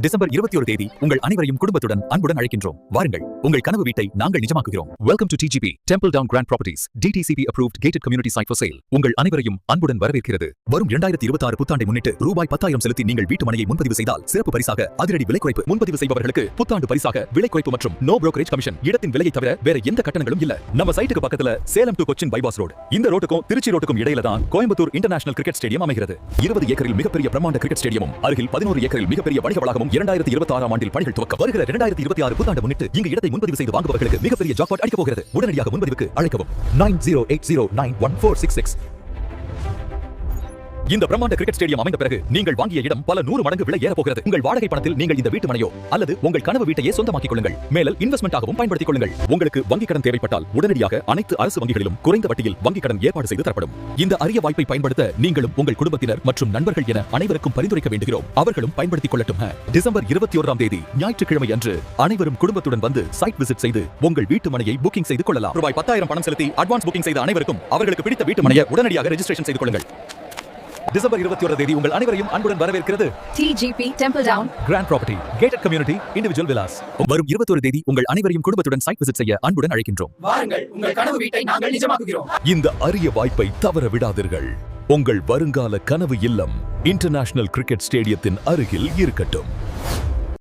December 21 தேதி உங்கள் அனைவரையும் குடும்பத்துடன் அன்புடன் அழைக்கின்றோம். வாருங்கள், உங்கள் கனவு வீட்டை நாங்கள் நிஜமாக்குகிறோம். Welcome to TGP Temple Down Grand Properties, DTCP approved gated community site for sale. உங்கள் அனைவரையும் அன்புடன் வரவேற்கிறது. வரும் 2026 புத்தாண்டை முன்னிட்டு ரூபாய் 10,000 செலுத்தி நீங்கள் வீட்டு மனையை முன்பதிவு செய்தால் சிறப்பு பரிசாக அதிரடி விலை குறைப்பு. முன்பதிவு செய்பவர்களுக்கு புத்தாண்டு பரிசாக விலை குறைப்பு மற்றும் நோ brokerage கமிஷன். இடத்தின் விலையை தவிர வேற எந்த கட்டணங்களும் இல்ல. நம்ம சைட்டுக்கு பக்கத்துல Salem to Cochin bypass road. இந்த ரோட்டுக்கும் திருச்சி ரோட்டுக்கும் இடையில தான் கோயம்புத்தூர் இன்டர்நேஷனல் கிரிக்கெட் ஸ்டேடியம் அமைகிறது. 20 ஏக்கரில் மிகப்பெரிய பிரம்மாண்ட கிரிக்கெட் ஸ்டேடியமும் அருகில் 11 ஏக்கரில் மிகப்பெரிய வணிக வளாகமும் 2026 ஆண்டில் பணிகள் துவக்கம். வருகிற 2026 புத்தாண்டு முன்னிட்டு இங்கு இடத்தை முன்பதிவு செய்து வாங்குபவர்களுக்கு மிகப்பெரிய ஜாக்பாட் அடிக்கப் போகிறது. உடனடியாக முன்பதிவுக்கு அழைக்கவும் 9080911466. இந்த பிரம்மாண்ட கிரிக்கெட் ஸ்டேடியம் அமைந்த பிறகு நீங்கள் வாங்கிய இடம் பல 100 மடங்கு விலை ஏற போகிறது. உங்கள் வாடகை பணத்தில் நீங்கள் இந்த வீட்டு மனையோ அல்லது உங்கள் கனவு வீட்டையே சொந்தமாக்கிக் கொள்ளுங்கள். மேலும் இன்வெஸ்ட்மென்ட்டாகவும் பயன்படுத்திக் கொள்ளுங்கள். உங்களுக்கு வங்கிக் கடன் தேவைப்பட்டால் உடனடியாக அனைத்து அரசு வங்கிகளிலும் குறைந்த வட்டியில் வங்கிக் கடன் ஏற்பாடு செய்து தரப்படும். இந்த அரிய வாய்ப்பை பயன்படுத்த நீங்களும் உங்கள் குடும்பத்தினர் மற்றும் நண்பர்கள் என அனைவருக்கும் பரிந்துரைக்க வேண்டுகிறோம். அவர்களும் பயன்படுத்திக் கொள்ளட்டும். டிசம்பர் 21 தேதி ஞாயிற்றுக்கிழமை அன்று அனைவரும் குடும்பத்துடன் வந்து சைட் விசிட் செய்து உங்கள் வீட்டு மனையை புக்கிங் செய்து கொள்ளலாம். ரூபாய் 10,000 பணம் செலுத்தி அட்வான்ஸ் புக்கிங் செய்த அனைவருக்கும் அவர்களுக்கு பிடித்த வீட்டு மனையை உடனடியாக ரெஜிஸ்ட்ரேஷன் செய்து கொள்ளுங்கள். டிசம்பர் 21 தேதி உங்கள் அனைவரையும் அன்புடன் வரவேற்கிறது. TGP Temple Down Grand Property, gated community, individual villas. வரும் 21 தேதி உங்கள் அனைவரையும் குடும்பத்துடன் சைட் விசிட் செய்ய அன்புடன் அழைக்கின்றோம். வாருங்கள், உங்கள் கனவு வீட்டை நாங்கள் நிஜமாக்குகிறோம். இந்த அரிய வாய்ப்பை தவற விடாதீர்கள். உங்கள் வருங்கால கனவு இல்லம் இன்டர்நேஷனல் கிரிக்கெட் ஸ்டேடியத்தின் அருகில் இருக்கட்டும்.